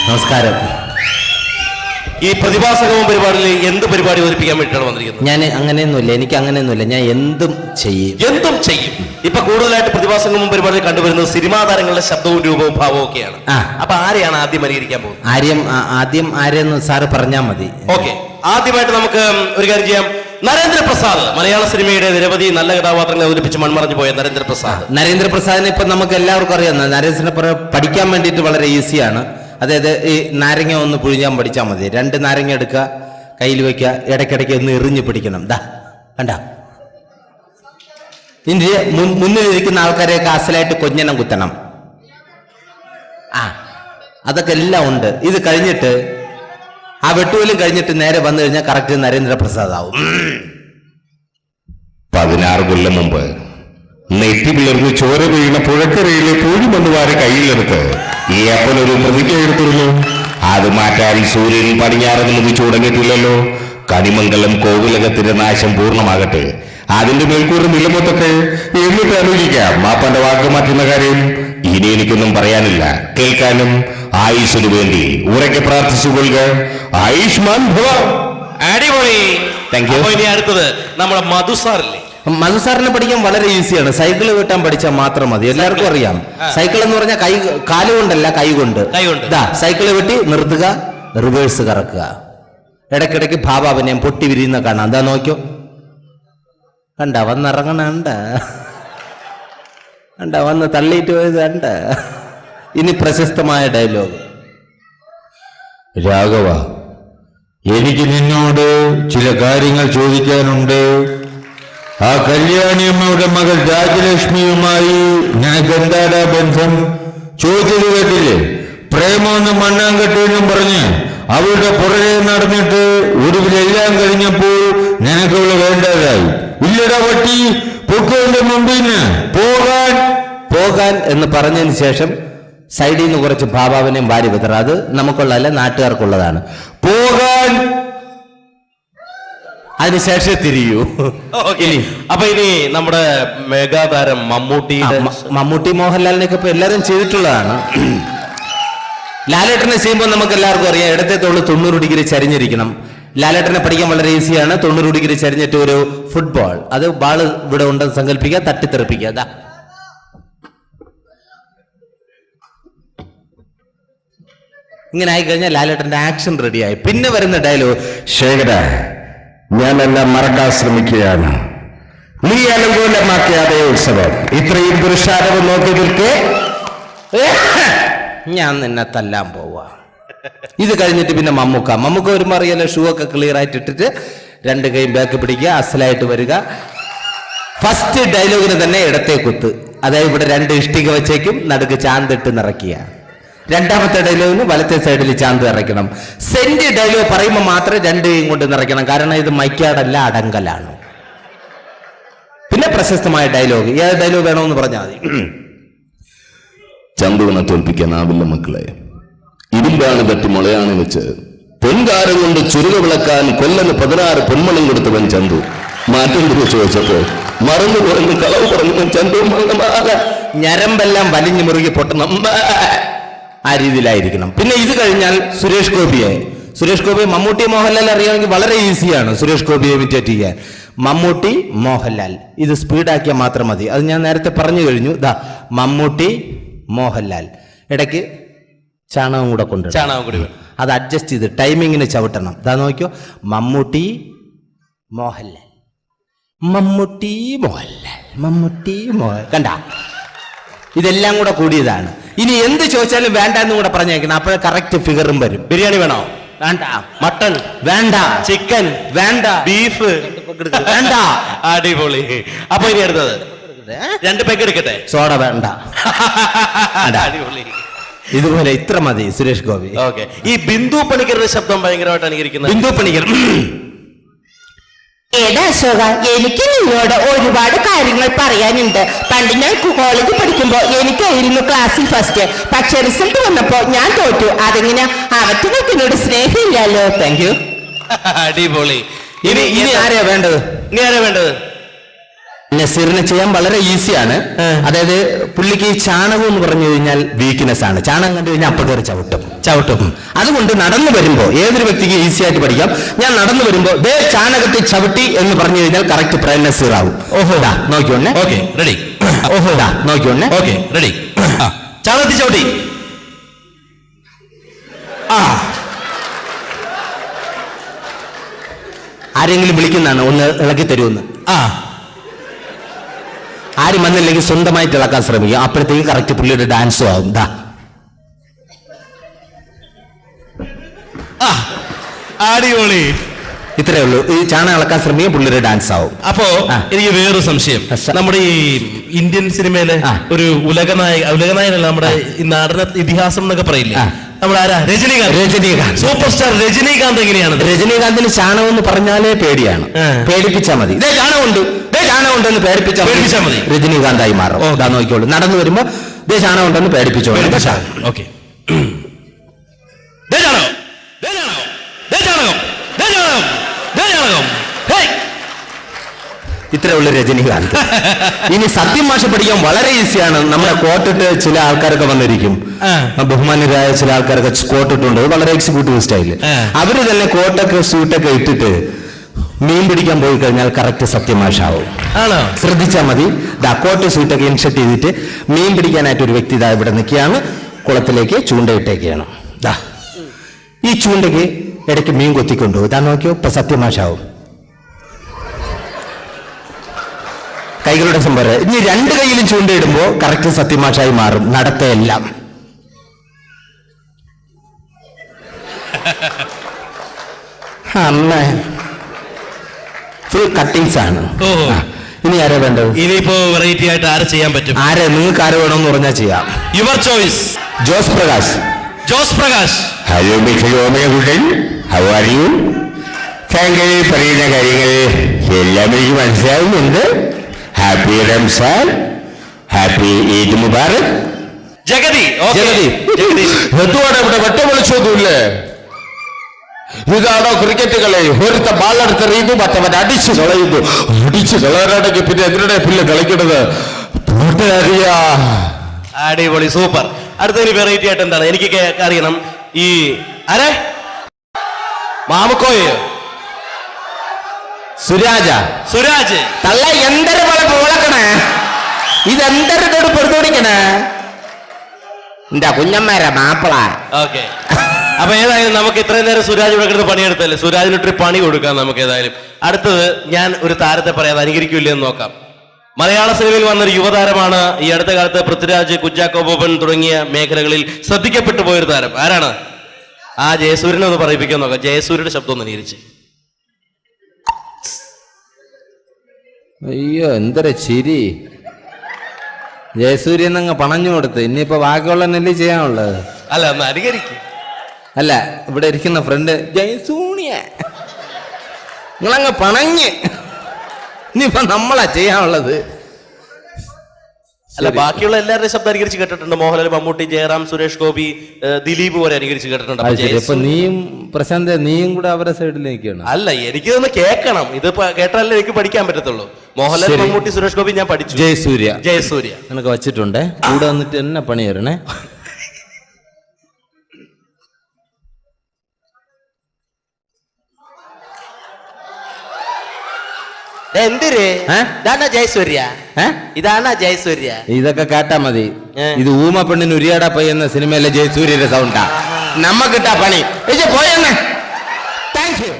നമസ്കാരം. ഈ പ്രതിഭാസംഗമം പരിപാടിയിൽ എന്ത് പരിപാടി അവതരിപ്പിക്കാൻ വേണ്ടിയിട്ടാണ് വന്നിരിക്കുന്നത്? ഞാൻ അങ്ങനെയൊന്നുമില്ല, എനിക്ക് അങ്ങനെയൊന്നുമില്ല, ഞാൻ എന്തും ചെയ്യും. ഇപ്പൊ കൂടുതലായിട്ട് പ്രതിഭാസംഗമം പരിപാടിയിൽ കണ്ടുവരുന്നത് സിനിമാ താരങ്ങളുടെ ശബ്ദവും രൂപവും ഭാവവും ഒക്കെയാണ്. അപ്പൊ ആരെയാണ് ആദ്യം അനുകരിക്കാൻ പോകുന്നത്? ആദ്യം ആരെന്ന് സാറ് പറഞ്ഞാൽ മതി. ഓക്കെ, ആദ്യമായിട്ട് നമുക്ക് ഒരു കാര്യം ചെയ്യാം. നരേന്ദ്രപ്രസാദ്, മലയാള സിനിമയുടെ നിരവധി നല്ല കഥാപാത്രങ്ങളെ അവതരിപ്പിച്ച് മൺമറഞ്ഞു പോയ നരേന്ദ്രപ്രസാദിനെ ഇപ്പൊ നമുക്ക് എല്ലാവർക്കും അറിയാം. നരേന്ദ്രപ്രസാദ് പഠിക്കാൻ വേണ്ടിയിട്ട് വളരെ ഈസിയാണ്. അതായത് ഈ നാരങ്ങ ഒന്ന് പുഴിഞ്ഞാൻ പഠിച്ചാൽ മതി. 2 നാരങ്ങ എടുക്കുക, കയ്യിൽ വെക്കുക, ഇടയ്ക്കിടയ്ക്ക് ഒന്ന് എറിഞ്ഞു പിടിക്കണം. കണ്ട ഇനി മുന്നിലിരിക്കുന്ന ആൾക്കാരെയൊക്കെ അസലായിട്ട് കൊഞ്ഞനം കുത്തണം. അതൊക്കെ എല്ലാം ഉണ്ട്. ഇത് കഴിഞ്ഞിട്ട് ആ വെട്ടുപോലും കഴിഞ്ഞിട്ട് നേരെ വന്നു കഴിഞ്ഞാൽ കറക്റ്റ് നരേന്ദ്രപ്രസാദ് ആവും. 16 കൊല്ലം മുമ്പ് നെറ്റി പിളർന്ന് ചോര വീണ പുഴക്കരയിലെ പൂഴിമണ്ണുവാരെ കയ്യിലെടുത്ത് ഈ അപ്പൻ ഒരു പ്രതിജ്ഞ എടുത്തിരുന്നു. അത് മാറ്റാൻ സൂര്യൻ പടിഞ്ഞാറ് മുതിച്ചു തുടങ്ങിയിട്ടില്ലല്ലോ. കണിമംഗലം കോവിലകത്തിന്റെ നാശം പൂർണ്ണമാകട്ടെ, അതിന്റെ മേൽക്കൂറ് നിലമൊത്തൊക്കെ എന്നിട്ട് ആലോചിക്കാം. മാപ്പന്റെ വാക്ക് മാറ്റുന്ന കാര്യം ഇനി എനിക്കൊന്നും പറയാനില്ല. കേൾക്കാനും ആയുഷിനു വേണ്ടി ഉറക്കെ പ്രാർത്ഥിച്ചുകൊള്ളുക. ആയുഷ്മാൻ ഭവ. അടിപൊളി, താങ്ക് യു. ഇനി അടുത്തത് നമ്മുടെ മധുസാറില്ലേ? മധുസാറിനെ പഠിക്കാൻ വളരെ ഈസിയാണ്. സൈക്കിൾ വെട്ടാൻ പഠിച്ചാൽ മാത്രം മതി. എല്ലാവർക്കും അറിയാം. സൈക്കിൾ എന്ന് പറഞ്ഞാൽ കാലുകൊണ്ടല്ല, കൈകൊണ്ട്. സൈക്കിൾ വെട്ടി നിർത്തുക, റിവേഴ്സ് കറക്കുക, ഇടയ്ക്കിടയ്ക്ക് ഭാവാഭിനയം പൊട്ടി വിരിയുന്ന കാണാം. എന്താ നോക്കിയോ, കണ്ട വന്നിറങ്ങണ, വന്ന് തള്ളിയിട്ട് പോയത് കണ്ട. ഇനി പ്രശസ്തമായ ഡയലോഗ്. രാഘവ, എനിക്ക് നിന്നോട് ചില കാര്യങ്ങൾ ചോദിക്കാനുണ്ട്. ആ കല്യാണിയമ്മയുടെ മകൾ രാജലക്ഷ്മിയുമായി നിനക്ക് എന്താടാ ബന്ധം? ചോദിച്ചത് കേട്ടില്ലേ? പ്രേമമെന്നും മണ്ണാങ്കട്ടെന്നും പറഞ്ഞ് അവളുടെ പുറകെ നടന്നിട്ട് ഒടുവിലെല്ലാം കഴിഞ്ഞപ്പോൾ നിനക്കവള് വേണ്ടതായി. ഇല്ലടാ പട്ടി, പൊക്കോന്റെ മുമ്പിന് പോകാൻ എന്ന് പറഞ്ഞതിന് ശേഷം സൈഡിൽ നിന്ന് കുറച്ച് ഭാവാവിനെയും വാരി വിതറ. അത് നമുക്കുള്ളതല്ല, നാട്ടുകാർക്കുള്ളതാണ്. പോകാൻ, അതിനുശേഷം തിരിയൂ. അപ്പൊ ഇനി നമ്മുടെ മെഗാതാരം മമ്മൂട്ടി മോഹൻലാലിനൊക്കെ ഇപ്പൊ എല്ലാവരും ചെയ്തിട്ടുള്ളതാണ്. ലാലേട്ടനെ ചെയ്യുമ്പോൾ നമുക്ക് എല്ലാവർക്കും അറിയാം, ഇടത്തെ തോള് 90 ഡിഗ്രി ചരിഞ്ഞിരിക്കണം. ലാലേട്ടനെ പഠിക്കാൻ വളരെ ഈസിയാണ്. 90 ഡിഗ്രി ചരിഞ്ഞിട്ട് ഒരു ഫുട്ബോൾ, അത് ബാള് ഇവിടെ ഉണ്ടെന്ന് സങ്കല്പിക്കുക, തട്ടിത്തെറിപ്പിക്കുക. ഇങ്ങനെ ആയിക്കഴിഞ്ഞാൽ ലാലേട്ടന്റെ ആക്ഷൻ റെഡിയായി. പിന്നെ വരുന്ന ഡയലോഗ്, ശേഖര, ഞാനെല്ലാം മറക്കാൻ ശ്രമിക്കുകയാണ്. നീ അനുകൂലമാക്കിയ അതേ ഉത്സവം, ഇത്രയും പുരുഷാരവ് നോക്കി നിൽക്കേ, ഞാൻ നിന്നെ തല്ലാൻ പോവാ. ഇത് കഴിഞ്ഞിട്ട് പിന്നെ മമ്മൂക്ക വരുമ്പോൾ അറിയാലോ, ഷൂ ഒക്കെ ക്ലിയർ ആയിട്ട് ഇട്ടിട്ട് 2 കൈയും ബാക്ക് പിടിക്കുക, അസലായിട്ട് വരിക. ഫസ്റ്റ് ഡയലോഗിന് തന്നെ ഇടത്തെ കുത്ത്, അതായത് ഇവിടെ 2 ഇഷ്ടിക വെച്ചേക്കും, നടുക്ക് ചാന്തിട്ട് നിറയ്ക്കുക. രണ്ടാമത്തെ ഡയലോഗിന് വലത്തെ സൈഡിൽ ചാന്ത് ഇറക്കണം. സെന്റ് ഡയലോഗ് പറയുമ്പോൾ മാത്രമേ 2 കൈയും കൊണ്ട് നിറയ്ക്കണം, കാരണം ഇത് മൈക്കാടല്ല, അടങ്കലാണ്. പിന്നെ പ്രശസ്തമായ ഡയലോഗ്, ഏത് ഡയലോഗ് വേണമെന്ന് പറഞ്ഞാൽ മതി. ചന്തുവിനെ തോൽപ്പിക്കാനാവില്ല മക്കളെ. ഇരുമ്പാണ് തട്ടി മുളയാണ് വെച്ച് പൊൻകാരം കൊണ്ട് ചുരുക വിളക്കാൻ കൊല്ലന് 16 പൊന്മണം കൊടുത്തവൻ ചന്തു. മാറ്റം ചോദിച്ചപ്പോ മറന്നു കുറഞ്ഞ് കളവ് പറഞ്ഞു ചന്തു. ഞരമ്പെല്ലാം വലിഞ്ഞു മുറുകി പൊട്ടണം, ആ രീതിയിലായിരിക്കണം. പിന്നെ ഇത് കഴിഞ്ഞാൽ സുരേഷ് ഗോപിയെ മമ്മൂട്ടി മോഹൻലാൽ അറിയാമെങ്കിൽ വളരെ ഈസിയാണ് സുരേഷ് ഗോപിയെ ഇമിറ്റേറ്റ് ചെയ്യാൻ. മമ്മൂട്ടി മോഹൻലാൽ, ഇത് സ്പീഡാക്കിയാൽ മാത്രം മതി. അത് ഞാൻ നേരത്തെ പറഞ്ഞു കഴിഞ്ഞു. മമ്മൂട്ടി മോഹൻലാൽ, ഇടയ്ക്ക് ചാണകം കൂടെ കൊണ്ട് അത് അഡ്ജസ്റ്റ് ചെയ്ത് ടൈമിങ്ങിന് ചവിട്ടണം. നോക്കിയോ, മമ്മൂട്ടി മോഹൻലാൽ, കണ്ട, ഇതെല്ലാം കൂടെ കൂടിയതാണ്. ഇനി എന്ത് ചോദിച്ചാലും വേണ്ട എന്ന് കൂടെ പറഞ്ഞേക്കണം, അപ്പോഴേ കറക്റ്റ് ഫിഗറും വരും. ബിരിയാണി വേണോ? വേണ്ട. മട്ടൺ വേണ്ട. ചിക്കൻ വേണ്ട. ബീഫ് വേണ്ട. അടിപൊളി. അപ്പൊ ഇനി അടുത്തത് 2 പെഗ് എടുക്കട്ടെ. സോഡ വേണ്ട. അടിപൊളി. ഇതുപോലെ ഇത്ര മതി സുരേഷ് ഗോപി. ഓക്കെ. ഈ ബിന്ദു പണിക്കരുടെ ശബ്ദം ഭയങ്കരമായിട്ട് അനുകരിക്കുന്നത്. ബിന്ദു പണിക്കർ, എടാ അശോക, എനിക്ക് നിന്നോട് ഒരുപാട് കാര്യങ്ങൾ പറയാനുണ്ട്. പണ്ട് ഞാൻ കോളേജിൽ പഠിക്കുമ്പോ എനിക്കായിരുന്നു ക്ലാസ്സിൽ ഫസ്റ്റ്. പക്ഷെ റിസൾട്ട് വന്നപ്പോ ഞാൻ തോറ്റു. അതെങ്ങനെ? അവറ്റങ്ങൾക്ക് എന്നോട് സ്നേഹമില്ലല്ലോ. Thank you. അടിപൊളി. ഇനി ആരെയാ വേണ്ടത്? നസീറിനെ ചെയ്യാൻ വളരെ ഈസിയാണ്. അതായത് പുള്ളിക്ക് ഈ ചാണകം എന്ന് പറഞ്ഞു കഴിഞ്ഞാൽ വീക്ക്നെസ് ആണ്. ചാണകം കണ്ടു കഴിഞ്ഞാൽ അപ്പൊ കയറി ചവിട്ടും. അതുകൊണ്ട് നടന്നു വരുമ്പോ ഏതൊരു വ്യക്തിക്ക് ഈസി ആയിട്ട് പഠിക്കാം. ഞാൻ നടന്നു വരുമ്പോ ദേ ചാണകത്തിൽ ചവിട്ടി എന്ന് പറഞ്ഞു കഴിഞ്ഞാൽ കറക്റ്റ് പ്രേം നസീർ ആവും. ഓഹോ നോക്കിയോണേ. Okay ready. ഓഹോ നോക്കിയോണേ. Okay ready. ചാണകത്തിൽ ചവിട്ടി. ആരെങ്കിലും വിളിക്കുന്നതാണ് ഒന്ന് ഇളക്കി തരുമെന്ന്. ആരും വന്നില്ലെങ്കിൽ സ്വന്തമായിട്ട് ഇളക്കാൻ ശ്രമിക്കുക. അപ്പോഴത്തേക്ക് കറക്റ്റ് പുള്ളിയുടെ ഡാൻസും ആവും. അടിപൊളി. ഇത്രയേ ഉള്ളൂ. ഈ ചാണകം ഇളക്കാൻ ശ്രമിക്കുക, പുള്ളിയുടെ ഡാൻസ് ആവും. അപ്പോ എനിക്ക് വേറൊരു സംശയം. നമ്മുടെ ഈ ഇന്ത്യൻ സിനിമയിലെ ഒരു ഉലകനായകനല്ല, നമ്മുടെ ഈ നടന ഇതിഹാസം എന്നൊക്കെ പറയില്ലേ, നമ്മുടെ ആരാ? രജനീകാന്ത്. സൂപ്പർ സ്റ്റാർ രജനീകാന്ത് എങ്ങനെയാണ്? രജനീകാന്തിന് ചാണകം എന്ന് പറഞ്ഞാലേ പേടിയാണ്. പേടിപ്പിച്ചാൽ മതി. ഇതേ ചാണകമുണ്ട് എന്ന് പേടിപ്പിച്ചാൽ മതി, രജനീകാന്തായി മാറും. നോക്കിക്കോളൂ. നടന്നു വരുമ്പോ ഇതേ ചാണകം ഉണ്ടെന്ന് പേടിപ്പിച്ചോളൂ. ഓക്കെ. ഇത്രേ ഉള്ളു രജനീകാന്ത്. ഇനി സത്യം ഭാഷ പഠിക്കാൻ വളരെ ഈസിയാണ്. നമ്മുടെ കോട്ടിട്ട് ചില ആൾക്കാരൊക്കെ വന്നിരിക്കും, ബഹുമാന്യരായ ചില ആൾക്കാരൊക്കെ കോട്ടിട്ടുണ്ട്, വളരെ എക്സിക്യൂട്ടീവ് സ്റ്റൈല്. അവര് തന്നെ കോട്ടൊക്കെ സൂട്ടൊക്കെ ഇട്ടിട്ട് മീൻ പിടിക്കാൻ പോയി കഴിഞ്ഞാൽ കറക്റ്റ് സത്യമാഷ ആവും. ശ്രദ്ധിച്ചാൽ മതി. കോട്ട് സൂട്ടൊക്കെ ഇൻഷർട്ട് ചെയ്തിട്ട് മീൻ പിടിക്കാനായിട്ട് ഒരു വ്യക്തി ഇതാ ഇവിടെ നിൽക്കുകയാണ്. കുളത്തിലേക്ക് ചൂണ്ടയിട്ടേക്കാണ്. ഈ ചൂണ്ടയ്ക്ക് ഇടയ്ക്ക് മീൻ കൊത്തിക്കൊണ്ടു. ഇതാ നോക്കിയോ, ഇപ്പൊ സത്യമാഷ ആവും. കൈകളുടെ സംഭരം. ഇനി രണ്ട് കൈയിലും ചൂണ്ടയിടുമ്പോ കറക്റ്റ് സത്യമാഷായി മാറും. നടത്തയെല്ലാം അമ്മ ഫുൾ കട്ടിങ്സ് ആണ്. ഇനി ആരാ വേണ്ടത്? ഇനിയിപ്പോ വെറൈറ്റി ആയിട്ട് ആരെ ചെയ്യാൻ പറ്റും? നിങ്ങൾക്ക് ആരെ വേണമെന്ന് പറഞ്ഞാൽ ചെയ്യാം. Your choice. Jose Prakash. Hello mister how are you? താങ്കൾ പറയുന്ന കാര്യങ്ങൾ എല്ലാം എനിക്ക് മനസ്സിലാവുന്നുണ്ട്. Happy Ramzan, happy Eid Mubarak. ജഗതി. എന്തുവാണ് ഇവിടെ വെട്ട വിളിച്ചൊന്നുമില്ലേ? ഇതാണോ ക്രിക്കറ്റ് കളി? ഒരുത്ത ബാളെടുത്തെറിയുന്നു, മറ്റവൻ അടിച്ചു കളയുന്നു. അടിച്ചു കളയാനാണെങ്കിൽ പിന്നെ എന്തിനാണ് പുല്ല് കളിക്കുന്നത്? അറിയാ. അടിപൊളി, സൂപ്പർ. അടുത്തൊരു വെറൈറ്റി ആയിട്ട് എന്താണ് എനിക്ക് അറിയണം. ഈ ആരെ? മാമുക്കോയോ? സുരാജ്. തള്ള എന്തൊരു പോലെ പോളക്കണേ, ഇതെന്തൊരു പൊടുത്തോടിക്കണേ എന്റെ കുഞ്ഞന്മാരെ മാപ്പിള. ഓക്കെ. അപ്പൊ ഏതായാലും നമുക്ക് ഇത്രയും നേരം സുരാജ് ഇവിടെ കിടന്ന് പണിയെടുത്തല്ലേ, സുരാജിനൊരു പണി കൊടുക്കാം നമുക്ക്. ഏതായാലും അടുത്തത് ഞാൻ ഒരു താരത്തെ പറയാതെ അനുകരിക്കില്ലേ എന്ന് നോക്കാം. മലയാള സിനിമയിൽ വന്നൊരു യുവതാരമാണ്. ഈ അടുത്ത കാലത്ത് പൃഥ്വിരാജ്, കുഞ്ചാക്കോ ബോബൻ തുടങ്ങിയ മേഖലകളിൽ ശ്രദ്ധിക്കപ്പെട്ടു പോയൊരു താരം. ആരാണ്? ആ ജയസൂര്യനെ ഒന്ന് പറയിപ്പിക്കാൻ നോക്കാം. ജയസൂര്യയുടെ ശബ്ദം ഒന്ന് അനുകരിച്ച്. അയ്യോ എന്തൊരു ചിരി. ജയസൂര്യൻ അങ്ങ് പണഞ്ഞു കൊടുത്ത്. ഇനിയിപ്പോ ബാക്കിയുള്ള നെല്ല് ചെയ്യാനുള്ളത്. അല്ല, ഒന്ന് അനുകരിക്കും. അല്ല, ഇവിടെ ഇരിക്കുന്ന ഫ്രണ്ട് ജയസൂണിയ നിങ്ങളങ്ങ് പണഞ്ഞ്. ഇനിയിപ്പോ നമ്മളാ ചെയ്യാനുള്ളത്. അല്ല, ബാക്കിയുള്ള എല്ലാവരുടെയും ശബ്ദം അനുകരിച്ച് കേട്ടിട്ടുണ്ട്. മോഹൻലാൽ, മമ്മൂട്ടി, ജയറാം, സുരേഷ് ഗോപി, ദിലീപ് വരെ അനുകരിച്ച് കേട്ടിട്ടുണ്ട്. അപ്പൊ നീയും പ്രശാന്ത് നീയും കൂടെ അവരുടെ സൈഡിലേക്കാണ്. അല്ല, എനിക്കിതൊന്ന് കേൾക്കണം. ഇത് കേട്ടാലേ എനിക്ക് പഠിക്കാൻ പറ്റത്തുള്ളൂ. മോഹൻലാൽ, മമ്മൂട്ടി, സുരേഷ് ഗോപി ഞാൻ പഠിച്ചു. ജയസൂര്യ നിനക്ക് വച്ചിട്ടുണ്ടേ. കൂടെ വന്നിട്ട് എന്നെ പണി തരണേ. എന്തിര്? ഇതാണോ ജയസൂര്യ? ഇതാണോ ജയസൂര്യ? ഇതൊക്കെ കേട്ടാ മതി. ഇത് ഊമ പെണ്ണിന് ഉരിയാടാ പയ്യെന്ന സിനിമയിലെ ജയസൂര്യയുടെ സൗണ്ടാ. നമ്മക്കിട്ടാ പണി. പോയെന്നെ. Thank U.